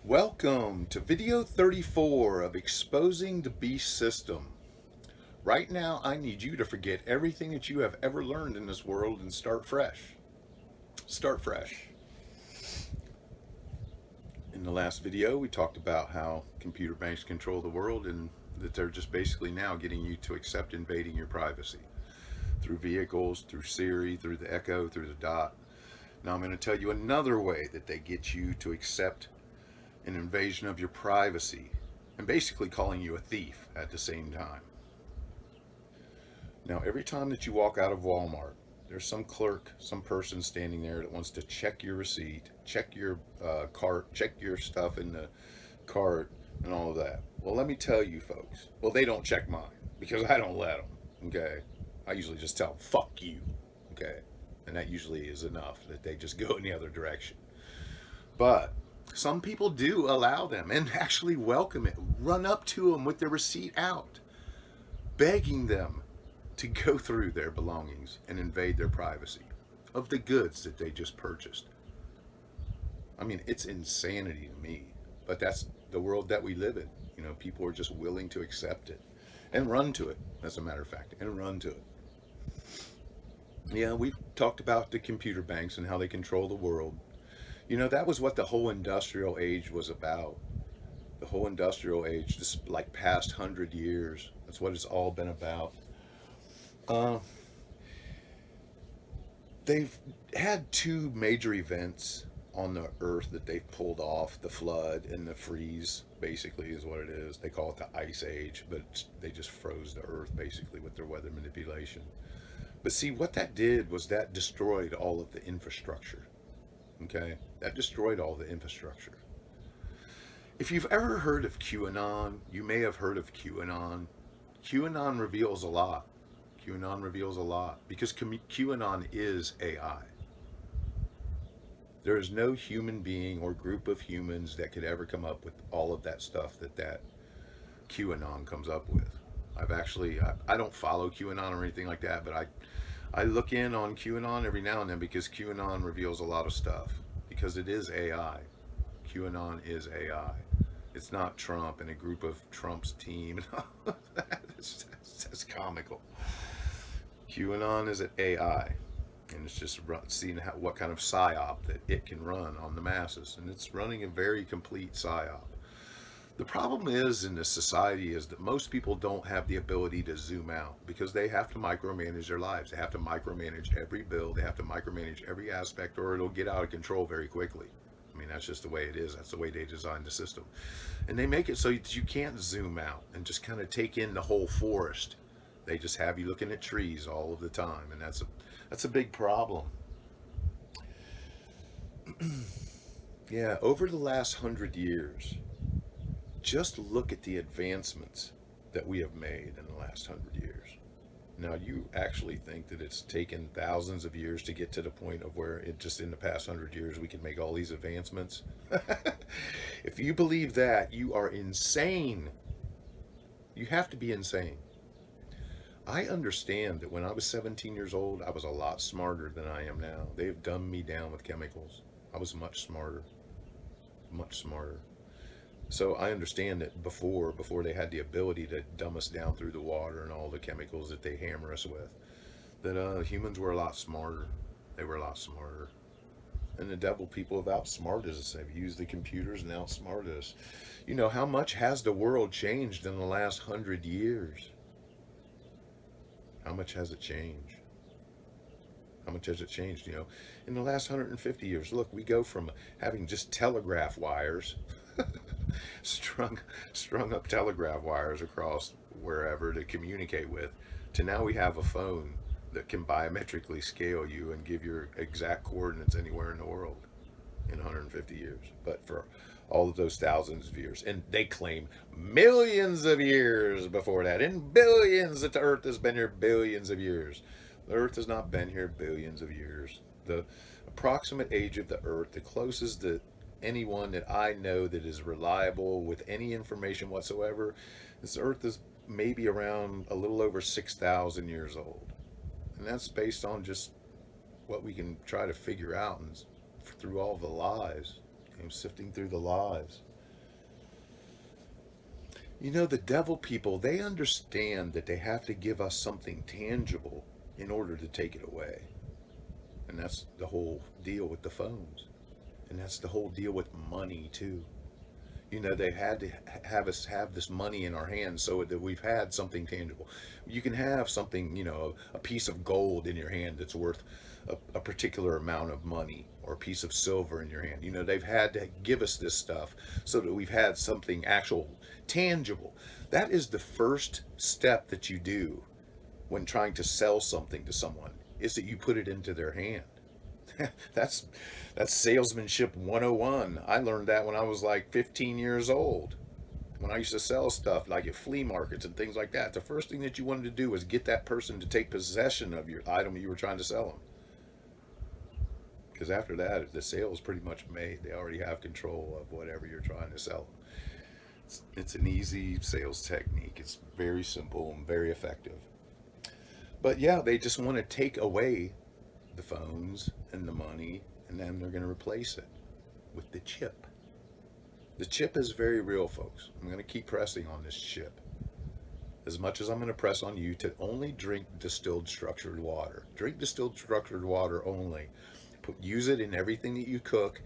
Welcome to video 34 of Exposing the Beast System. Right now, I need you to forget everything that you have ever learned in this world and start fresh. Start fresh. In the last video, we talked about how computer banks control the world and that they're just basically now getting you to accept invading your privacy through vehicles, through Siri, through the Echo, through the Dot. Now, I'm going to tell you another way that they get you to accept an invasion of your privacy and basically calling you a thief at the same time. Now, every time that you walk out of Walmart, there's some clerk, some person standing there that wants to check your receipt, check your cart, check your stuff in the cart, and all of that. Well, let me tell you, folks. Well, they don't check mine because I don't let them. Okay, I usually just tell them, "Fuck you." Okay, and that usually is enough that they just go in the other direction. But some people do allow them and actually welcome it, run up to them with their receipt out, begging them to go through their belongings and invade their privacy of the goods that they just purchased. I mean, it's insanity to me, but that's the world that we live in. You know, people are just willing to accept it and run to it, as a matter of fact, and run to it. Yeah, we've talked about the computer banks and how they control the world. You know, that was what the whole industrial age was about. The whole industrial age, this like past 100 years, that's what it's all been about. Uh, they've had two major events on the earth that they've pulled off: the flood and the freeze, basically, is what it is. They call it the ice age, but they just froze the earth basically with their weather manipulation. But see, what that did was that destroyed all of the infrastructure. Okay? That destroyed all the infrastructure. If you've ever heard of QAnon, you may have heard of QAnon. QAnon reveals a lot. QAnon reveals a lot because QAnon is AI. There is no human being or group of humans that could ever come up with all of that stuff that QAnon comes up with. I don't follow QAnon or anything like that, but I look in on QAnon every now and then because QAnon reveals a lot of stuff. Because it is AI. QAnon is AI. It's not Trump and a group of Trump's team. That's comical. QAnon is an AI, and it's just seeing what kind of psyop that it can run on the masses, and it's running a very complete psyop. The problem is in this society is that most people don't have the ability to zoom out because they have to micromanage their lives. They have to micromanage every bill. They have to micromanage every aspect, or it'll get out of control very quickly. I mean, that's just the way it is. That's the way they designed the system. And they make it so that you can't zoom out and just kind of take in the whole forest. They just have you looking at trees all of the time, and that's a big problem. Yeah, over the last 100 years, just look at the advancements that we have made in the last 100 years. Now, you actually think that it's taken thousands of years to get to the point of where it just in the past 100 years we can make all these advancements? If you believe that, you are insane. You have to be insane. I understand that when I was 17 years old, I was a lot smarter than I am now. They've dumbed me down with chemicals. I was much smarter. Much smarter. So I understand that before they had the ability to dumb us down through the water and all the chemicals that they hammer us with, that humans were a lot smarter. They were a lot smarter. And the devil people have outsmarted us. They've used the computers and outsmarted us. You know, how much has the world changed in the last 100 years? How much has it changed? How much has it changed? You know, in the last 150 years, look, we go from having just telegraph wires, strung, strung up telegraph wires across wherever to communicate with, to now we have a phone that can biometrically scale you and give your exact coordinates anywhere in the world in 150 years. But for all of those thousands of years, and they claim millions of years before that, and billions, that the earth has been here billions of years. The earth has not been here billions of years. The approximate age of the earth, the closest that anyone that I know that is reliable with any information whatsoever, this earth is maybe around a little over 6,000 years old. And that's based on just what we can try to figure out and through all the lies, sifting through the lies. You know, the devil people, they understand that they have to give us something tangible in order to take it away. And that's the whole deal with the phones. And that's the whole deal with money, too. You know, they had to have us have this money in our hands so that we've had something tangible. You can have something, you know, a piece of gold in your hand that's worth a particular amount of money, or a piece of silver in your hand. You know, they've had to give us this stuff so that we've had something actual, tangible. That is the first step that you do when trying to sell something to someone, is that you put it into their hand. that's that's salesmanship 101. I learned that when I was like 15 years old. When I used to sell stuff like at flea markets and things like that, the first thing that you wanted to do was get that person to take possession of your item you were trying to sell them. Because after that, the sale is pretty much made. They already have control of whatever you're trying to sell them. It's an easy sales technique. It's very simple and very effective. But yeah, they just want to take away the phones and the money, and then they're going to replace it with the chip. The chip is very real, folks. I'm going to keep pressing on this chip. As much as I'm going to press on you to only drink distilled structured water. Drink distilled structured water only. Use it in everything that you cook,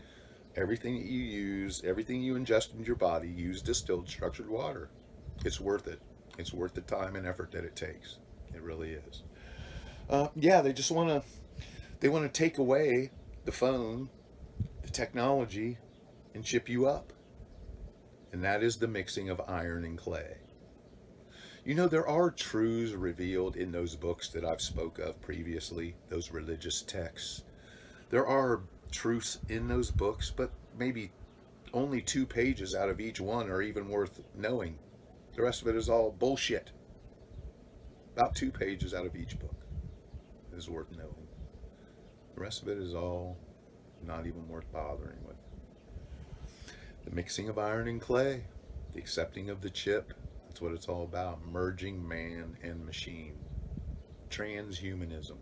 everything that you use, everything you ingest into your body. Use distilled structured water. It's worth it. It's worth the time and effort that it takes. It really is. Yeah, they want to take away the phone, the technology, and chip you up. And that is the mixing of iron and clay. You know, there are truths revealed in those books that I've spoke of previously, those religious texts. There are truths in those books, but maybe only 2 pages out of each one are even worth knowing. The rest of it is all bullshit. About 2 pages out of each book is worth knowing. The rest of it is all not even worth bothering with. The mixing of iron and clay, the accepting of the chip, that's what it's all about. Merging man and machine. Transhumanism.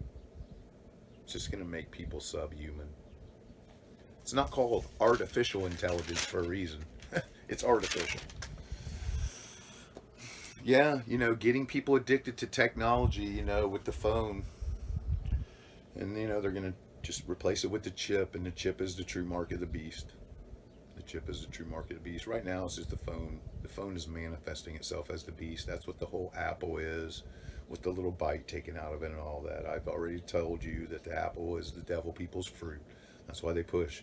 It's just going to make people subhuman. It's not called artificial intelligence for a reason. It's artificial. Yeah, you know, getting people addicted to technology, you know, with the phone. And, you know, they're going to just replace it with the chip, and the chip is the true mark of the beast. The chip is the true mark of the beast. Right now, it's just the phone. The phone is manifesting itself as the beast. That's what the whole Apple is, with the little bite taken out of it and all that. I've already told you that the apple is the devil people's fruit. That's why they push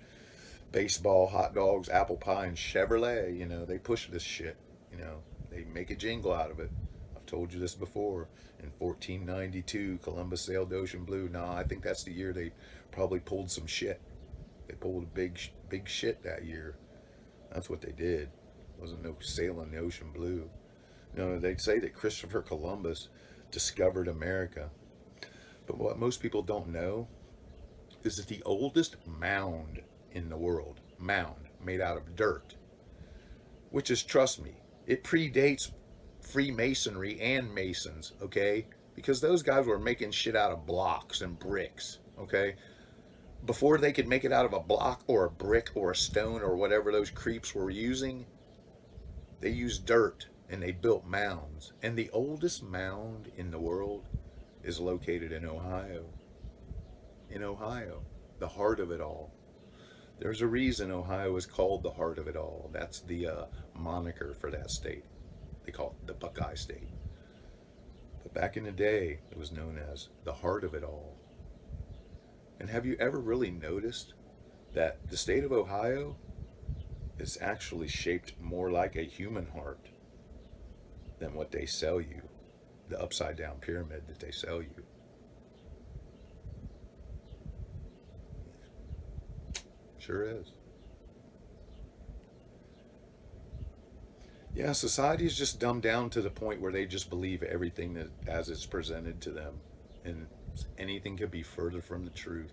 baseball, hot dogs, apple pie, and Chevrolet. You know, they push this shit. You know, they make a jingle out of it. I've told you this before. In 1492, Columbus sailed the ocean blue. Nah, I think that's the year they probably pulled some shit. They pulled a big shit that year. That's what they did. It wasn't no sailing the ocean blue. No, they say that Christopher Columbus discovered America. But what most people don't know is that the oldest mound in the world, mound made out of dirt, which is, trust me, it predates Freemasonry and Masons, okay? Because those guys were making shit out of blocks and bricks, okay? Before they could make it out of a block or a brick or a stone or whatever those creeps were using, they used dirt and they built mounds. And the oldest mound in the world is located in Ohio. In Ohio, the heart of it all. There's a reason Ohio is called the heart of it all. That's the moniker for that state. They call it the Buckeye State. But back in the day, it was known as the heart of it all. And have you ever really noticed that the state of Ohio is actually shaped more like a human heart than what they sell you, the upside down pyramid that they sell you? Sure is. Yeah, society is just dumbed down to the point where they just believe everything that as it's presented to them, and anything could be further from the truth.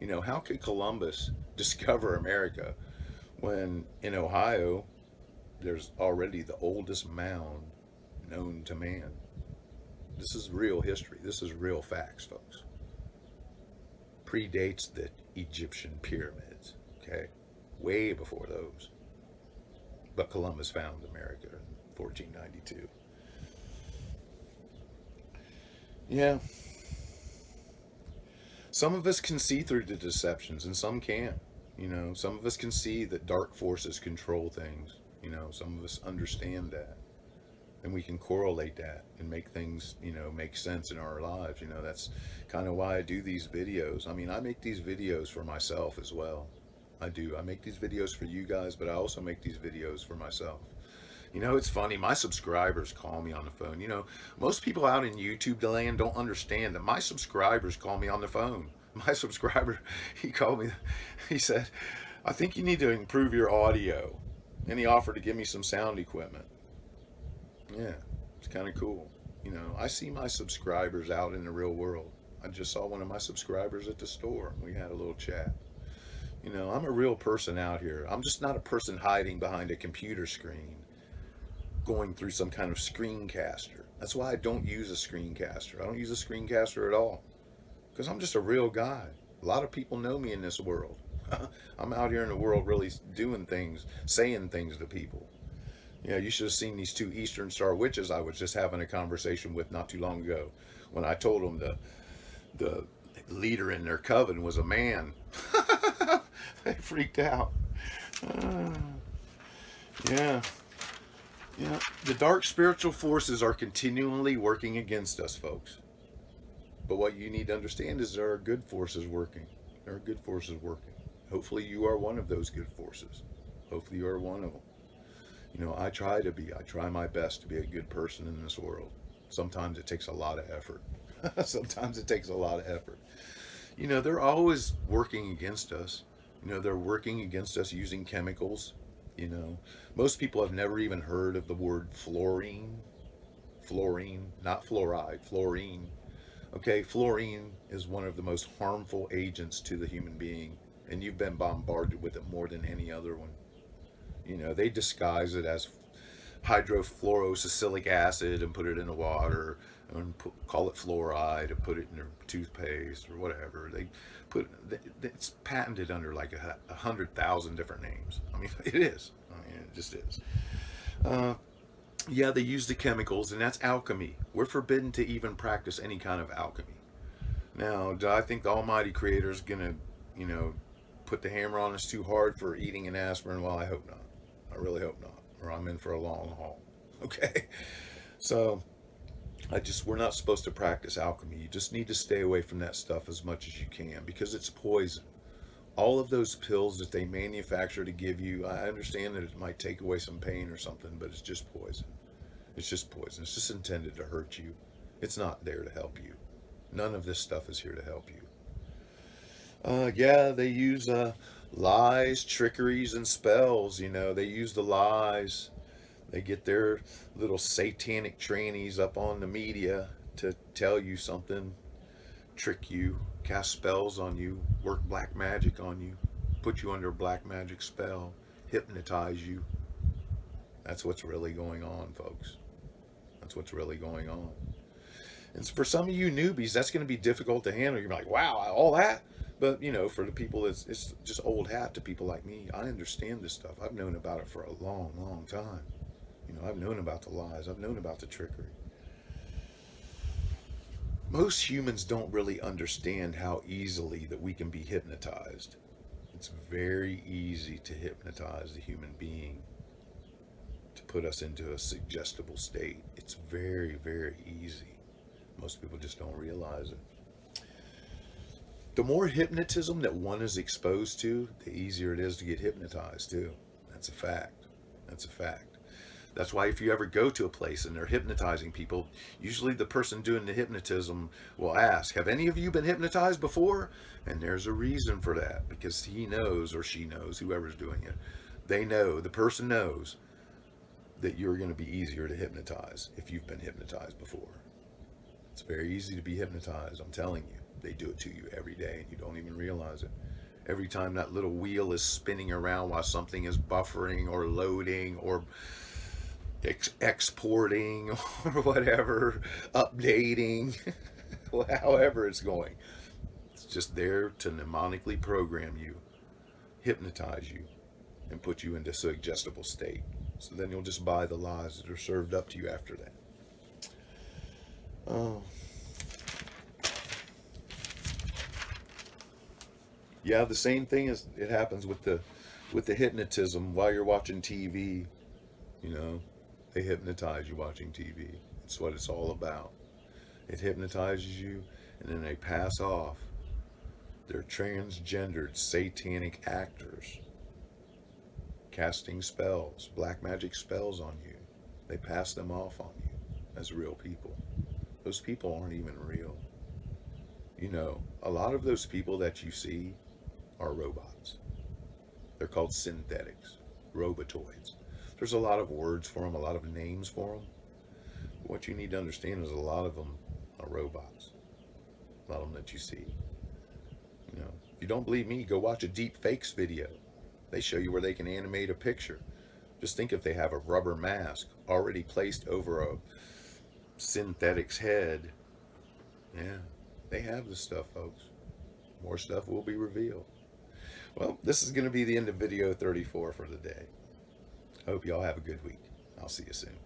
You know, how could Columbus discover America when in Ohio there's already the oldest mound known to man? This is real history. This is real facts, folks. Predates the Egyptian pyramids, okay? Way before those. But Columbus found America. 1492. Yeah. Some of us can see through the deceptions and some can't. Some of us can see that dark forces control things. Some of us understand that. And we can correlate that and make things, make sense in our lives. That's kind of why I do these videos. I mean, I make these videos for myself as well. I do. I make these videos for you guys, but I also make these videos for myself. It's funny. My subscribers call me on the phone. Most people out in YouTube land don't understand that my subscribers call me on the phone. My subscriber, he called me. He said, "I think you need to improve your audio," and he offered to give me some sound equipment. Yeah, it's kind of cool. I see my subscribers out in the real world. I just saw one of my subscribers at the store. We had a little chat. I'm a real person out here. I'm just not a person hiding behind a computer screen going through some kind of screencaster. That's why I don't use a screencaster. I don't use a screencaster at all because I'm just a real guy. A lot of people know me in this world. I'm out here in the world really doing things, saying things to people. Yeah, you should have seen these two Eastern Star witches I was just having a conversation with not too long ago when I told them the leader in their coven was a man. They freaked out. Uh, yeah. Yeah, the dark spiritual forces are continually working against us, folks. But what you need to understand is there are good forces working. There are good forces working. Hopefully, you are one of those good forces. Hopefully, you are one of them. I try my best to be a good person in this world. Sometimes it takes a lot of effort. Sometimes it takes a lot of effort. They're always working against us. They're working against us using chemicals. You know, Most people have never even heard of the word fluorine. Fluorine, not fluoride, fluorine. Okay, fluorine is one of the most harmful agents to the human being, and you've been bombarded with it more than any other one. They disguise it as hydrofluorosilic acid and put it in the water and call it fluoride and put it in their toothpaste or whatever. It's patented under like 100,000 different names. I mean, it is. I mean, it just is. Uh, yeah, they use the chemicals, and that's alchemy. We're forbidden to even practice any kind of alchemy. Now, do I think the Almighty Creator is gonna, you know, put the hammer on us too hard for eating an aspirin? Well, I hope not. I really hope not, or I'm in for a long haul. Okay, so we're not supposed to practice alchemy. You just need to stay away from that stuff as much as you can because it's poison. All of those pills that they manufacture to give you, I understand that it might take away some pain or something, but it's just poison. It's just poison. It's just intended to hurt you. It's not there to help you. None of this stuff is here to help you. Yeah, they use lies, trickeries, and spells. They use the lies. They get their little satanic trannies up on the media to tell you something, trick you, cast spells on you, work black magic on you, put you under a black magic spell, hypnotize you. That's what's really going on, folks. That's what's really going on. And for some of you newbies, that's going to be difficult to handle. You're like, wow, all that? But, for the people, it's just old hat to people like me. I understand this stuff. I've known about it for a long, long time. I've known about the lies. I've known about the trickery. Most humans don't really understand how easily that we can be hypnotized. It's very easy to hypnotize the human being, to put us into a suggestible state. It's very, very easy. Most people just don't realize it. The more hypnotism that one is exposed to, the easier it is to get hypnotized too. That's a fact. That's a fact. That's why if you ever go to a place and they're hypnotizing people, usually the person doing the hypnotism will ask, have any of you been hypnotized before? And there's a reason for that, because he knows or she knows, whoever's doing it, the person knows that you're going to be easier to hypnotize if you've been hypnotized before. It's very easy to be hypnotized, I'm telling you. They do it to you every day and you don't even realize it. Every time that little wheel is spinning around while something is buffering or loading or exporting or whatever, updating, however it's going. It's just there to mnemonically program you, hypnotize you, and put you into suggestible state So then you'll just buy the lies that are served up to you after that. Oh, yeah, the same thing is it happens with the hypnotism while you're watching TV. You know, they hypnotize you watching TV. It's what it's all about. It hypnotizes you, and then they pass off. They're transgendered satanic actors casting spells, black magic spells on you. They pass them off on you as real people. Those people aren't even real. You know, a lot of those people that you see are robots. They're called synthetics, robotoids. There's a lot of words for them, a lot of names for them. What you need to understand is a lot of them are robots. A lot of them that you see. You know, if you don't believe me, go watch a deep fakes video. They show you where they can animate a picture. Just think if they have a rubber mask already placed over a synthetic's head. Yeah, they have this stuff, folks. More stuff will be revealed. Well, this is going to be the end of video 34 for the day. Hope y'all have a good week. I'll see you soon.